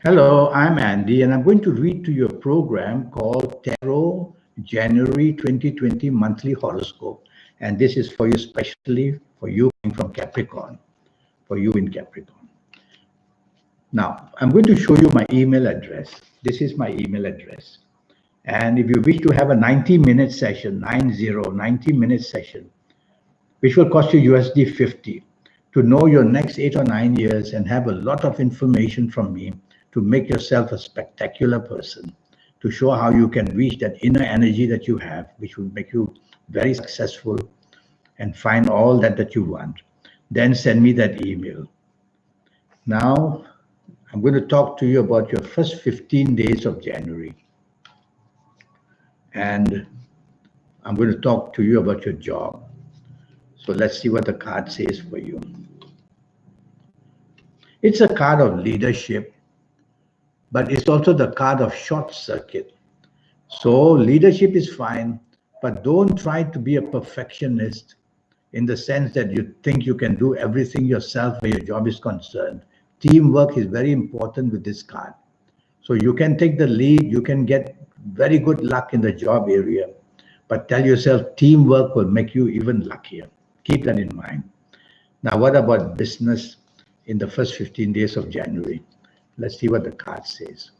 Hello, I'm Andy, and I'm going to read to you a program called Tarot January 2020 Monthly Horoscope. And this is for you, especially for you coming from Capricorn, for you in Capricorn. Now, I'm going to show you my email address. This is my email address. And if you wish to have a 90-minute session, 90-minute session, which will cost you USD 50, to know your next 8 or 9 years and have a lot of information from me to make yourself a spectacular person, to show how you can reach that inner energy that you have, which will make you very successful and find all that you want. Then send me that email. Now, I'm going to talk to you about your first 15 days of January. And I'm going to talk to you about your job. So let's see what the card says for you. It's a card of leadership, but it's also the card of short circuit. So leadership is fine, but don't try to be a perfectionist in the sense that you think you can do everything yourself where your job is concerned. Teamwork is very important with this card. So you can take the lead, you can get very good luck in the job area, but tell yourself teamwork will make you even luckier. Keep that in mind. Now, what about business in the first 15 days of January? Let's see what the card says.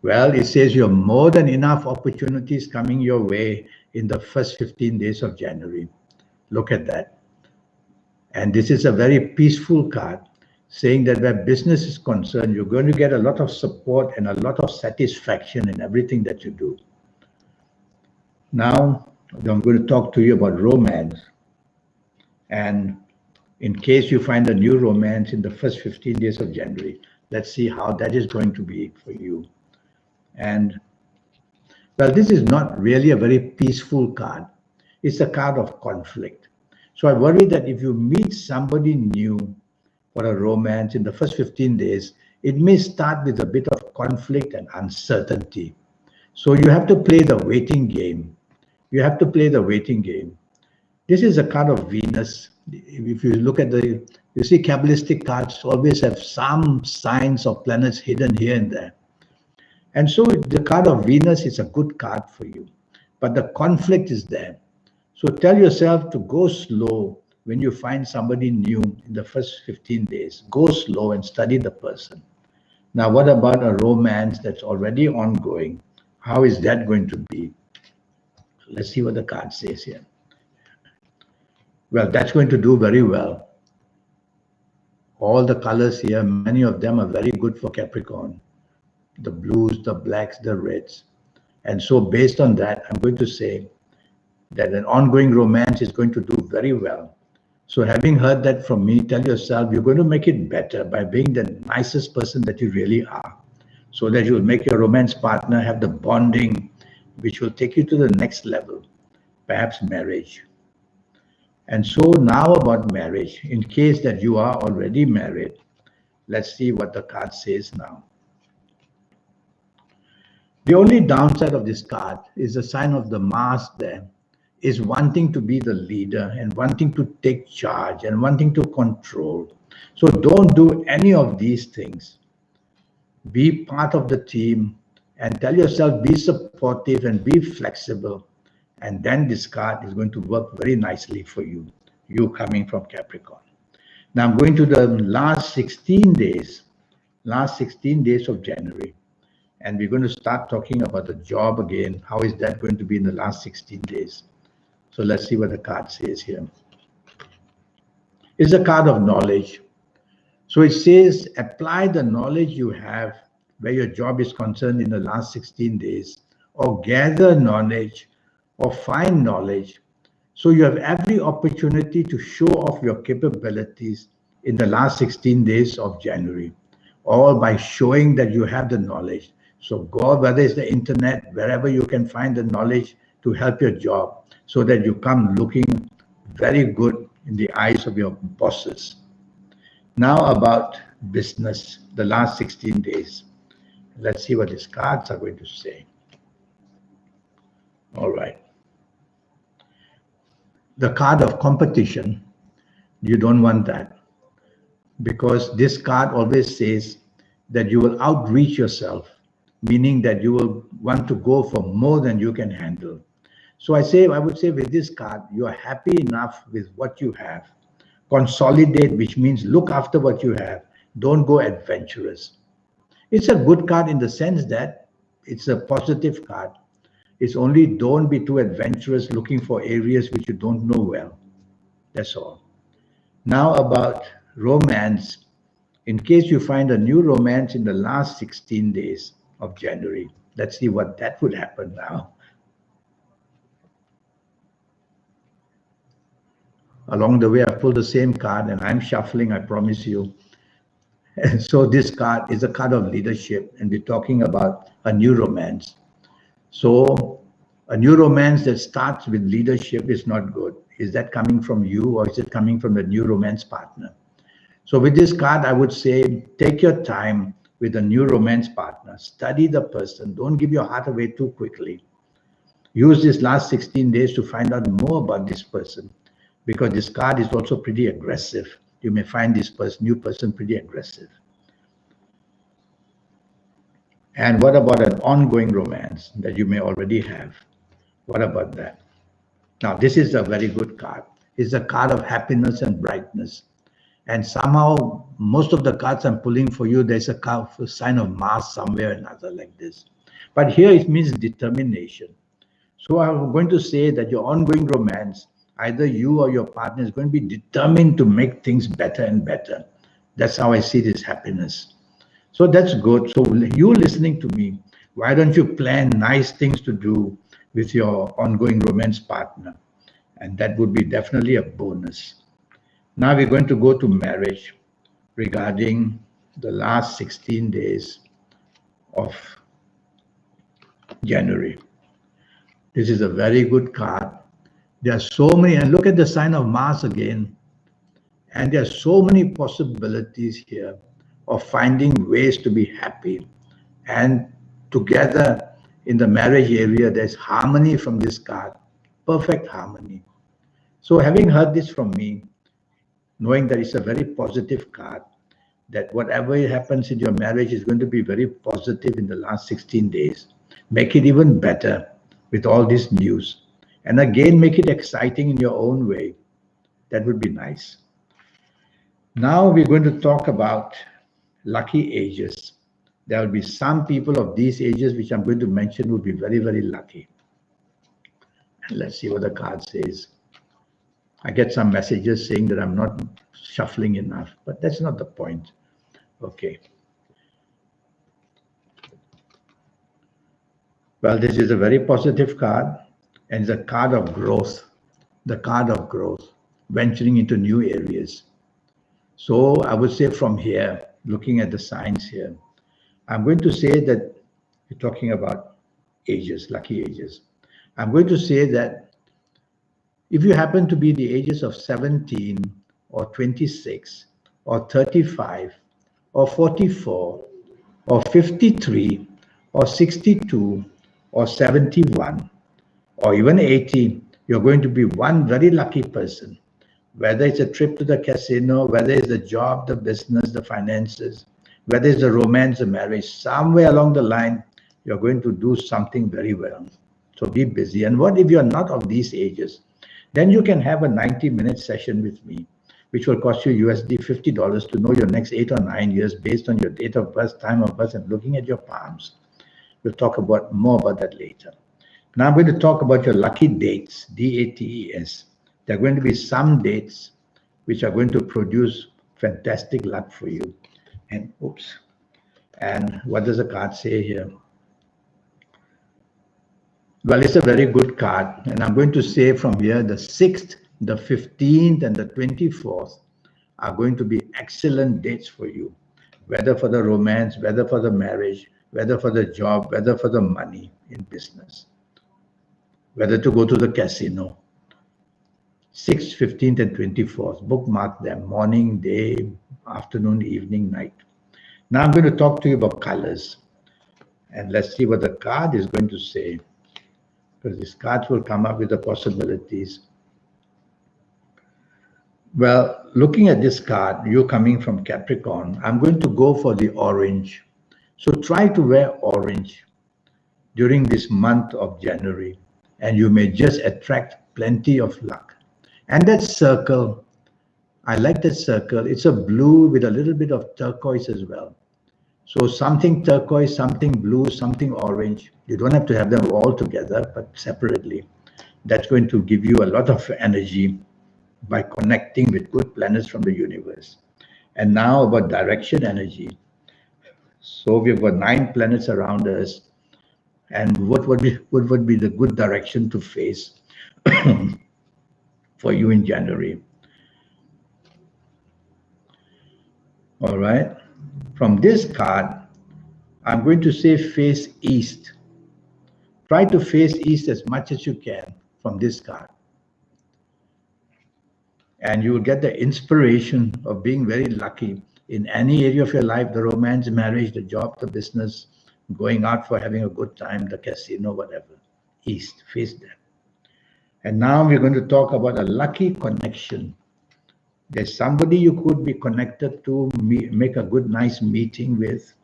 Well, it says you have more than enough opportunities coming your way in the first 15 days of January. Look at that. And this is a very peaceful card, saying that where business is concerned, you're going to get a lot of support and a lot of satisfaction in everything that you do. Now, I'm going to talk to you about romance. And in case you find a new romance in the first 15 days of January, let's see how that is going to be for you. And well, this is not really a very peaceful card. It's a card of conflict. So I worry that if you meet somebody new for a romance in the first 15 days, it may start with a bit of conflict and uncertainty. So you have to play the waiting game. You have to play the waiting game. This is a card of Venus. If you look at you see Kabbalistic cards always have some signs of planets hidden here and there. And so the card of Venus is a good card for you, but the conflict is there. So tell yourself to go slow when you find somebody new in the first 15 days. Go slow and study the person. Now, what about a romance that's already ongoing? How is that going to be? Let's see what the card says here. Well, that's going to do very well. All the colors here, many of them are very good for Capricorn. The blues, the blacks, the reds. And so based on that, I'm going to say that an ongoing romance is going to do very well. So having heard that from me, tell yourself you're going to make it better by being the nicest person that you really are, so that you'll make your romance partner have the bonding which will take you to the next level, perhaps marriage. And so now about marriage, in case that you are already married, let's see what the card says now. The only downside of this card is the sign of the Mars there, is wanting to be the leader and wanting to take charge and wanting to control. So don't do any of these things. Be part of the team and tell yourself be supportive and be flexible. And then this card is going to work very nicely for you, you coming from Capricorn. Now I'm going to the last 16 days of January. And we're going to start talking about the job again. How is that going to be in the last 16 days? So let's see what the card says here. It's a card of knowledge. So it says, apply the knowledge you have where your job is concerned in the last 16 days, or gather knowledge, or find knowledge. So you have every opportunity to show off your capabilities in the last 16 days of January, all by showing that you have the knowledge. So go, whether it's the internet, wherever you can find the knowledge to help your job, so that you come looking very good in the eyes of your bosses. Now about business, the last 16 days. Let's see what these cards are going to say. All right. The card of competition, you don't want that. because this card always says that you will outreach yourself, meaning that you will want to go for more than you can handle. So I would say with this card, you are happy enough with what you have. Consolidate, which means look after what you have. Don't go adventurous. It's a good card in the sense that it's a positive card. It's only don't be too adventurous looking for areas which you don't know well. That's all. Now about romance. In case you find a new romance in the last 16 days of January, let's see what that would happen now. Along the way, I pulled the same card and I'm shuffling, I promise you. And so this card is a card of leadership, and we're talking about a new romance. So a new romance that starts with leadership is not good. Is that coming from you or is it coming from the new romance partner? So with this card, I would say take your time with a new romance partner. Study the person. Don't give your heart away too quickly. Use this last 16 days to find out more about this person, because this card is also pretty aggressive. You may find this new person pretty aggressive. And what about an ongoing romance that you may already have? What about that? Now, this is a very good card. It's a card of happiness and brightness. And somehow, most of the cards I'm pulling for you, there's a sign of Mars somewhere or another like this. But here it means determination. So I'm going to say that your ongoing romance, either you or your partner, is going to be determined to make things better and better. That's how I see this happiness. So that's good. So you listening to me, why don't you plan nice things to do with your ongoing romance partner? And that would be definitely a bonus. Now we're going to go to marriage regarding the last 16 days of January. This is a very good card. There are so many, and look at the sign of Mars again. And there are so many possibilities here of finding ways to be happy. And together in the marriage area, there's harmony from this card, perfect harmony. So having heard this from me, knowing that it's a very positive card, that whatever happens in your marriage is going to be very positive in the last 16 days. Make it even better with all this news. And again, make it exciting in your own way. That would be nice. Now we're going to talk about lucky ages. There will be some people of these ages which I'm going to mention will be very, very lucky. And let's see what the card says. I get some messages saying that I'm not shuffling enough, but that's not the point. Okay. Well, this is a very positive card, and it's a card of growth, the card of growth, venturing into new areas. So I would say from here, looking at the signs here, I'm going to say that we're talking about ages, lucky ages. I'm going to say that if you happen to be the ages of 17 or 26 or 35 or 44 or 53 or 62 or 71 or even 80, you're going to be one very lucky person. Whether it's a trip to the casino, whether it's the job, the business, the finances, whether it's the romance, the marriage, somewhere along the line, you're going to do something very well. So be busy. And what if you're not of these ages? Then you can have a 90-minute session with me, which will cost you USD $50 to know your next 8 or 9 years based on your date of birth, time of birth, and looking at your palms. We'll talk about more about that later. Now I'm going to talk about your lucky dates, DATES. There are going to be some dates which are going to produce fantastic luck for you. And oops. And what does the card say here? Well, it's a very good card. And I'm going to say from here, the 6th, the 15th, and the 24th are going to be excellent dates for you, whether for the romance, whether for the marriage, whether for the job, whether for the money in business, whether to go to the casino. 6th, 15th, and 24th. Bookmark them, morning, day, afternoon, evening, night. Now I'm going to talk to you about colors. And let's see what the card is going to say, because these cards will come up with the possibilities. Well, looking at this card, you're coming from Capricorn. I'm going to go for the orange. So try to wear orange during this month of January, and you may just attract plenty of luck. And that circle, I like that circle. It's a blue with a little bit of turquoise as well. So something turquoise, something blue, something orange. You don't have to have them all together, but separately. That's going to give you a lot of energy by connecting with good planets from the universe. And now about direction energy. So we've got 9 planets around us. And what would be the good direction to face for you in January? All right. From this card, I'm going to say face east. Try to face east as much as you can from this card. And you will get the inspiration of being very lucky in any area of your life, the romance, marriage, the job, the business, going out for having a good time, the casino, whatever. East, face that. And now we're going to talk about a lucky connection. There's somebody you could be connected to, make a good, nice meeting with.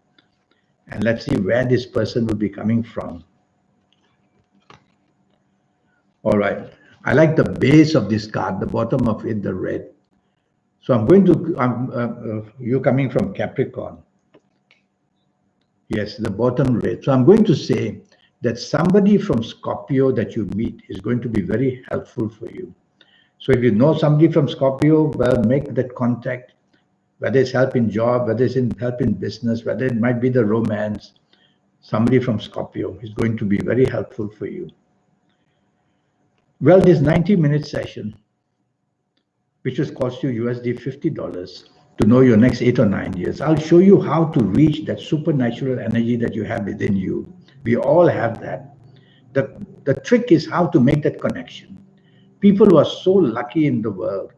And let's see where this person will be coming from. All right. I like the base of this card, the bottom of it, the red. So I'm going to, you're coming from Capricorn. Yes, the bottom red. So I'm going to say that somebody from Scorpio that you meet is going to be very helpful for you. So if you know somebody from Scorpio, well, make that contact, whether it's help in job, whether it's help in business, whether it might be the romance. Somebody from Scorpio is going to be very helpful for you. Well, this 90-minute session, which will cost you USD $50 to know your next 8 or 9 years, I'll show you how to reach that supernatural energy that you have within you. We all have that. The trick is how to make that connection. People who are so lucky in the world,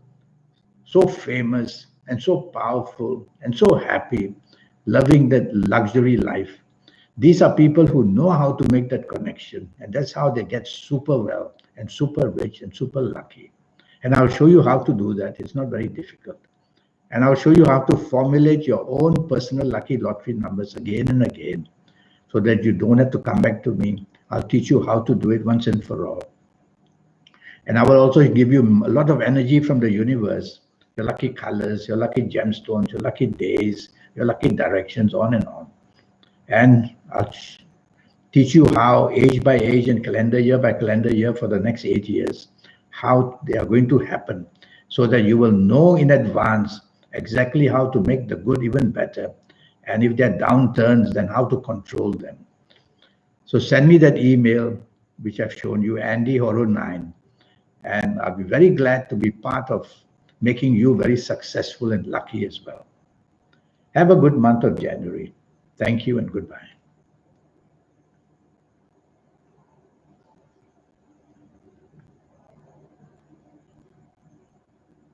so famous and so powerful and so happy, loving that luxury life, these are people who know how to make that connection. And that's how they get super well and super rich and super lucky. And I'll show you how to do that. It's not very difficult. And I'll show you how to formulate your own personal lucky lottery numbers again and again so that you don't have to come back to me. I'll teach you how to do it once and for all. And I will also give you a lot of energy from the universe, your lucky colors, your lucky gemstones, your lucky days, your lucky directions, on and on. And I'll teach you how age by age and calendar year by calendar year for the next 8 years, how they are going to happen so that you will know in advance exactly how to make the good even better. And if there are downturns, then how to control them. So send me that email, which I've shown you, AndyHoro9. And I'll be very glad to be part of making you very successful and lucky as well. Have a good month of January. Thank you and goodbye.